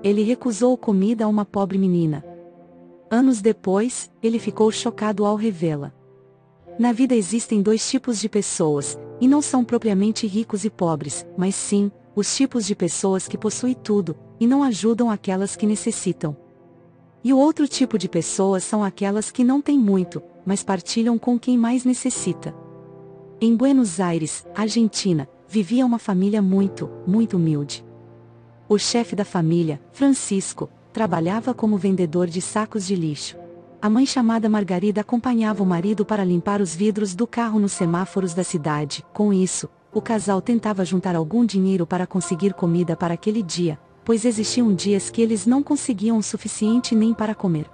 Ele recusou comida a uma pobre menina. Anos depois, ele ficou chocado ao revê-la. Na vida existem dois tipos de pessoas, e não são propriamente ricos e pobres, mas sim, os tipos de pessoas que possuem tudo, e não ajudam aquelas que necessitam. E o outro tipo de pessoas são aquelas que não têm muito, mas partilham com quem mais necessita. Em Buenos Aires, Argentina, vivia uma família muito humilde. O chefe da família, Francisco, trabalhava como vendedor de sacos de lixo. A mãe chamada Margarida acompanhava o marido para limpar os vidros do carro nos semáforos da cidade. Com isso, o casal tentava juntar algum dinheiro para conseguir comida para aquele dia, pois existiam dias que eles não conseguiam o suficiente nem para comer.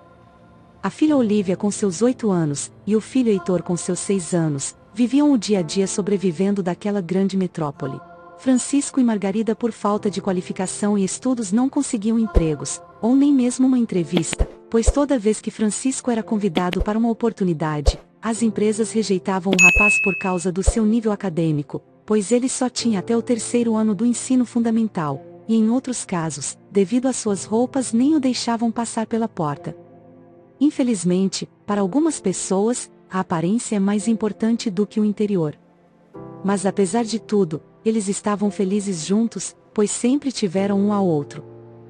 A filha Olívia com seus 8 anos, e o filho Heitor com seus 6 anos, viviam o dia a dia sobrevivendo daquela grande metrópole. Francisco e Margarida por falta de qualificação e estudos não conseguiam empregos, ou nem mesmo uma entrevista, pois toda vez que Francisco era convidado para uma oportunidade, as empresas rejeitavam o rapaz por causa do seu nível acadêmico, pois ele só tinha até o 3º ano do ensino fundamental, e em outros casos, devido às suas roupas nem o deixavam passar pela porta. Infelizmente, para algumas pessoas, a aparência é mais importante do que o interior. Mas apesar de tudo, eles estavam felizes juntos, pois sempre tiveram um ao outro.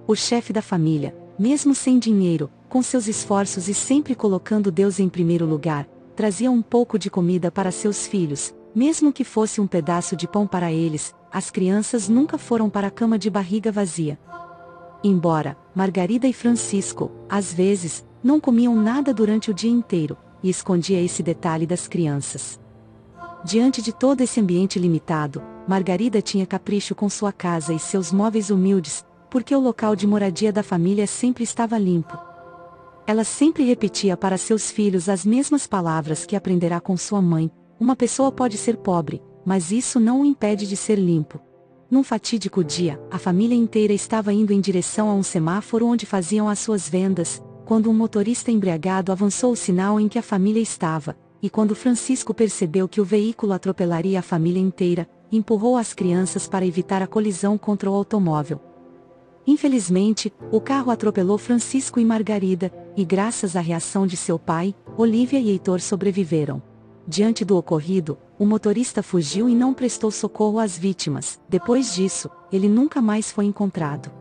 O chefe da família, mesmo sem dinheiro, com seus esforços e sempre colocando Deus em primeiro lugar, trazia um pouco de comida para seus filhos, mesmo que fosse um pedaço de pão para eles. As crianças nunca foram para a cama de barriga vazia. Embora Margarida e Francisco, às vezes, não comiam nada durante o dia inteiro, e escondia esse detalhe das crianças. Diante de todo esse ambiente limitado, Margarida tinha capricho com sua casa e seus móveis humildes, porque o local de moradia da família sempre estava limpo. Ela sempre repetia para seus filhos as mesmas palavras que aprenderá com sua mãe: uma pessoa pode ser pobre, mas isso não o impede de ser limpo. Num fatídico dia, a família inteira estava indo em direção a um semáforo onde faziam as suas vendas, quando um motorista embriagado avançou o sinal em que a família estava, e quando Francisco percebeu que o veículo atropelaria a família inteira, empurrou as crianças para evitar a colisão contra o automóvel. Infelizmente, o carro atropelou Francisco e Margarida, e graças à reação de seu pai, Olívia e Heitor sobreviveram. Diante do ocorrido, o motorista fugiu e não prestou socorro às vítimas. Depois disso, ele nunca mais foi encontrado.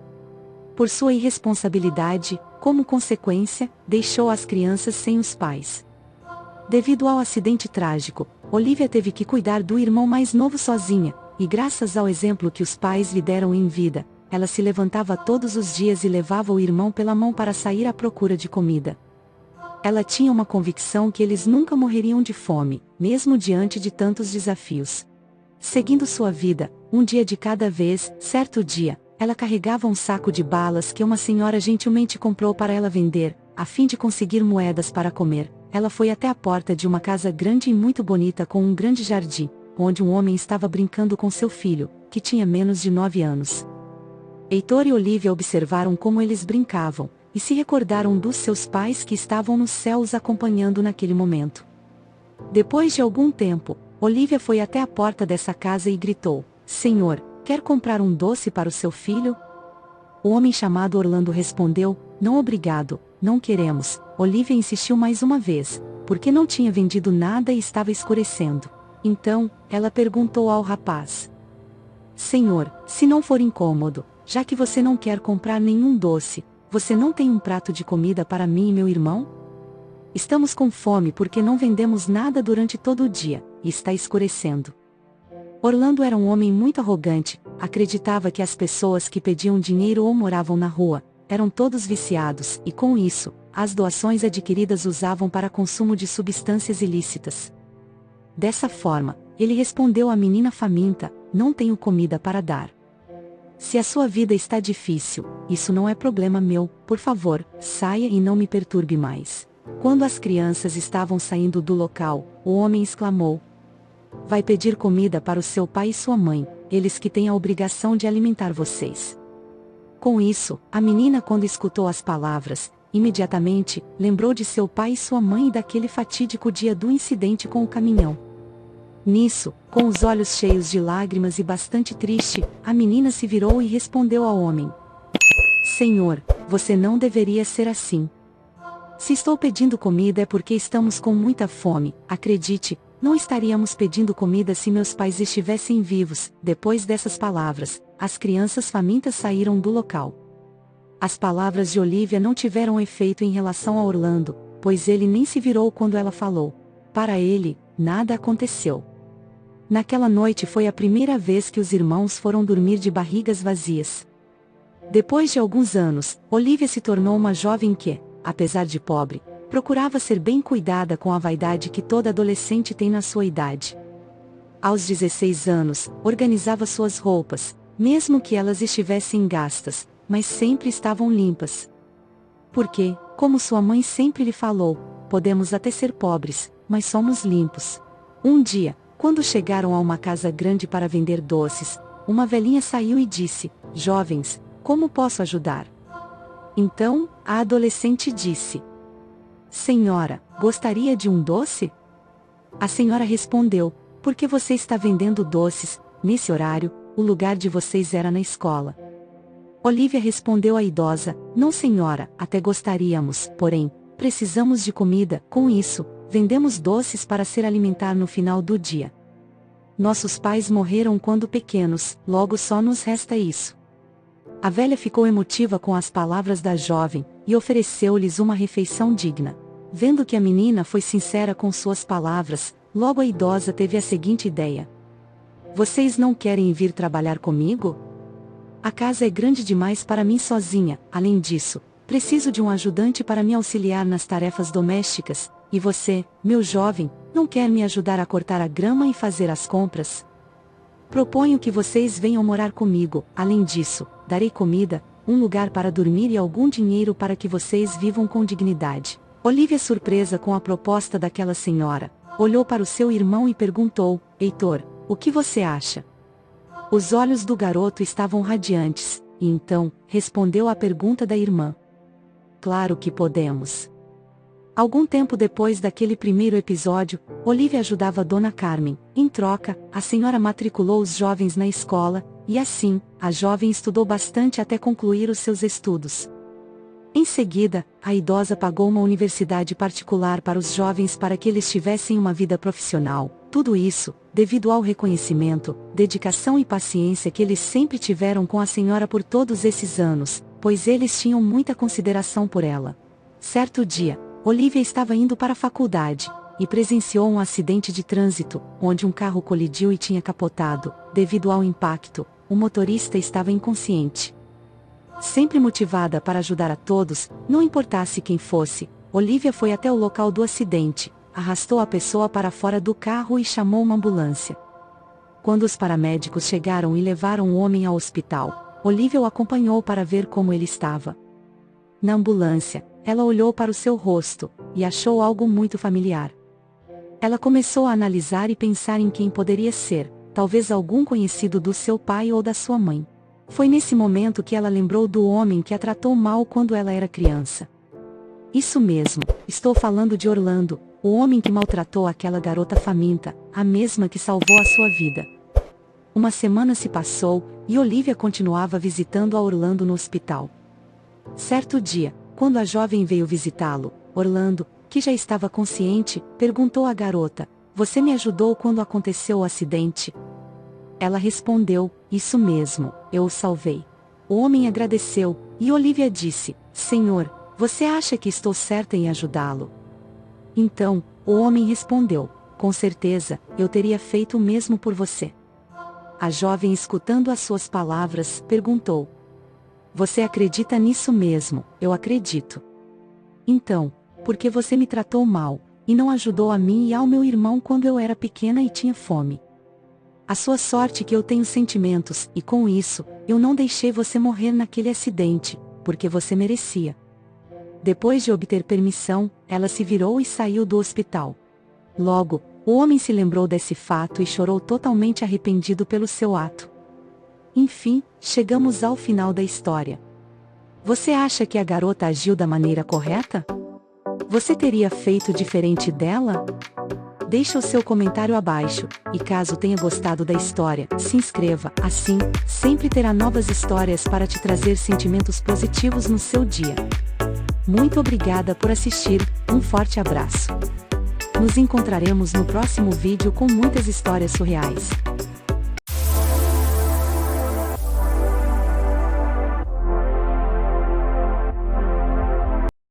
Por sua irresponsabilidade, como consequência, deixou as crianças sem os pais. Devido ao acidente trágico, Olívia teve que cuidar do irmão mais novo sozinha, e graças ao exemplo que os pais lhe deram em vida, ela se levantava todos os dias e levava o irmão pela mão para sair à procura de comida. Ela tinha uma convicção que eles nunca morreriam de fome, mesmo diante de tantos desafios. Seguindo sua vida, um dia de cada vez, certo dia, ela carregava um saco de balas que uma senhora gentilmente comprou para ela vender, a fim de conseguir moedas para comer. Ela foi até a porta de uma casa grande e muito bonita com um grande jardim, onde um homem estava brincando com seu filho, que tinha menos de 9 anos. Heitor e Olívia observaram como eles brincavam, e se recordaram dos seus pais que estavam nos céus acompanhando naquele momento. Depois de algum tempo, Olívia foi até a porta dessa casa e gritou: "Senhor, quer comprar um doce para o seu filho?" O homem chamado Orlando respondeu: "Não obrigado, não queremos." Olívia insistiu mais uma vez, porque não tinha vendido nada e estava escurecendo. Então, ela perguntou ao rapaz: "Senhor, se não for incômodo, já que você não quer comprar nenhum doce, você não tem um prato de comida para mim e meu irmão? Estamos com fome porque não vendemos nada durante todo o dia, e está escurecendo." Orlando era um homem muito arrogante, acreditava que as pessoas que pediam dinheiro ou moravam na rua, eram todos viciados, e com isso, as doações adquiridas usavam para consumo de substâncias ilícitas. Dessa forma, ele respondeu à menina faminta: "Não tenho comida para dar. Se a sua vida está difícil, isso não é problema meu, por favor, saia e não me perturbe mais." Quando as crianças estavam saindo do local, o homem exclamou: "Vai pedir comida para o seu pai e sua mãe, eles que têm a obrigação de alimentar vocês." Com isso, a menina, quando escutou as palavras, imediatamente, lembrou de seu pai e sua mãe e daquele fatídico dia do incidente com o caminhão. Nisso, com os olhos cheios de lágrimas e bastante triste, a menina se virou e respondeu ao homem: Senhor, você não deveria ser assim. Se estou pedindo comida é porque estamos com muita fome, acredite, não estaríamos pedindo comida se meus pais estivessem vivos. Depois dessas palavras, as crianças famintas saíram do local. As palavras de Olivia não tiveram efeito em relação a Orlando, pois ele nem se virou quando ela falou. Para ele, nada aconteceu. Naquela noite foi a primeira vez que os irmãos foram dormir de barrigas vazias. Depois de alguns anos, Olivia se tornou uma jovem que, apesar de pobre, procurava ser bem cuidada com a vaidade que toda adolescente tem na sua idade. Aos 16 anos, organizava suas roupas, mesmo que elas estivessem gastas, mas sempre estavam limpas. Porque, como sua mãe sempre lhe falou, podemos até ser pobres, mas somos limpos. Um dia, quando chegaram a uma casa grande para vender doces, uma velhinha saiu e disse: "Jovens, como posso ajudar?" Então, a adolescente disse: "Senhora, gostaria de um doce?" A senhora respondeu: "Por que você está vendendo doces? Nesse horário, o lugar de vocês era na escola." Olivia respondeu à idosa: "Não, senhora, até gostaríamos, porém, precisamos de comida. Com isso, vendemos doces para ser alimentar no final do dia. Nossos pais morreram quando pequenos, logo só nos resta isso." A velha ficou emotiva com as palavras da jovem, e ofereceu-lhes uma refeição digna. Vendo que a menina foi sincera com suas palavras, logo a idosa teve a seguinte ideia: "Vocês não querem vir trabalhar comigo? A casa é grande demais para mim sozinha, além disso, preciso de um ajudante para me auxiliar nas tarefas domésticas, e você, meu jovem, não quer me ajudar a cortar a grama e fazer as compras? Proponho que vocês venham morar comigo. Além disso, darei comida, um lugar para dormir e algum dinheiro para que vocês vivam com dignidade." Olivia, surpresa com a proposta daquela senhora, olhou para o seu irmão e perguntou: "Heitor, o que você acha?" Os olhos do garoto estavam radiantes, e então, respondeu à pergunta da irmã: "Claro que podemos." Algum tempo depois daquele primeiro episódio, Olivia ajudava Dona Carmen. Em troca, a senhora matriculou os jovens na escola, e assim, a jovem estudou bastante até concluir os seus estudos. Em seguida, a idosa pagou uma universidade particular para os jovens para que eles tivessem uma vida profissional. Tudo isso, devido ao reconhecimento, dedicação e paciência que eles sempre tiveram com a senhora por todos esses anos, pois eles tinham muita consideração por ela. Certo dia, Olivia estava indo para a faculdade, e presenciou um acidente de trânsito, onde um carro colidiu e tinha capotado. Devido ao impacto, o motorista estava inconsciente. Sempre motivada para ajudar a todos, não importasse quem fosse, Olivia foi até o local do acidente, arrastou a pessoa para fora do carro e chamou uma ambulância. Quando os paramédicos chegaram e levaram o homem ao hospital, Olivia o acompanhou para ver como ele estava. Na ambulância, ela olhou para o seu rosto, e achou algo muito familiar. Ela começou a analisar e pensar em quem poderia ser, talvez algum conhecido do seu pai ou da sua mãe. Foi nesse momento que ela lembrou do homem que a tratou mal quando ela era criança. Isso mesmo, estou falando de Orlando, o homem que maltratou aquela garota faminta, a mesma que salvou a sua vida. Uma semana se passou, e Olivia continuava visitando a Orlando no hospital. Certo dia, quando a jovem veio visitá-lo, Orlando, que já estava consciente, perguntou à garota: "Você me ajudou quando aconteceu o acidente?" Ela respondeu: "Isso mesmo, eu o salvei." O homem agradeceu, e Olivia disse: "Senhor, você acha que estou certa em ajudá-lo?" Então, o homem respondeu: "Com certeza, eu teria feito o mesmo por você." A jovem, escutando as suas palavras, perguntou: "Você acredita nisso mesmo?" "Eu acredito." "Então, por que você me tratou mal, e não ajudou a mim e ao meu irmão quando eu era pequena e tinha fome? A sua sorte que eu tenho sentimentos, e com isso, eu não deixei você morrer naquele acidente, porque você merecia." Depois de obter permissão, ela se virou e saiu do hospital. Logo, o homem se lembrou desse fato e chorou totalmente arrependido pelo seu ato. Enfim, chegamos ao final da história. Você acha que a garota agiu da maneira correta? Você teria feito diferente dela? Deixe o seu comentário abaixo, e caso tenha gostado da história, se inscreva, assim, sempre terá novas histórias para te trazer sentimentos positivos no seu dia. Muito obrigada por assistir, um forte abraço. Nos encontraremos no próximo vídeo com muitas histórias surreais.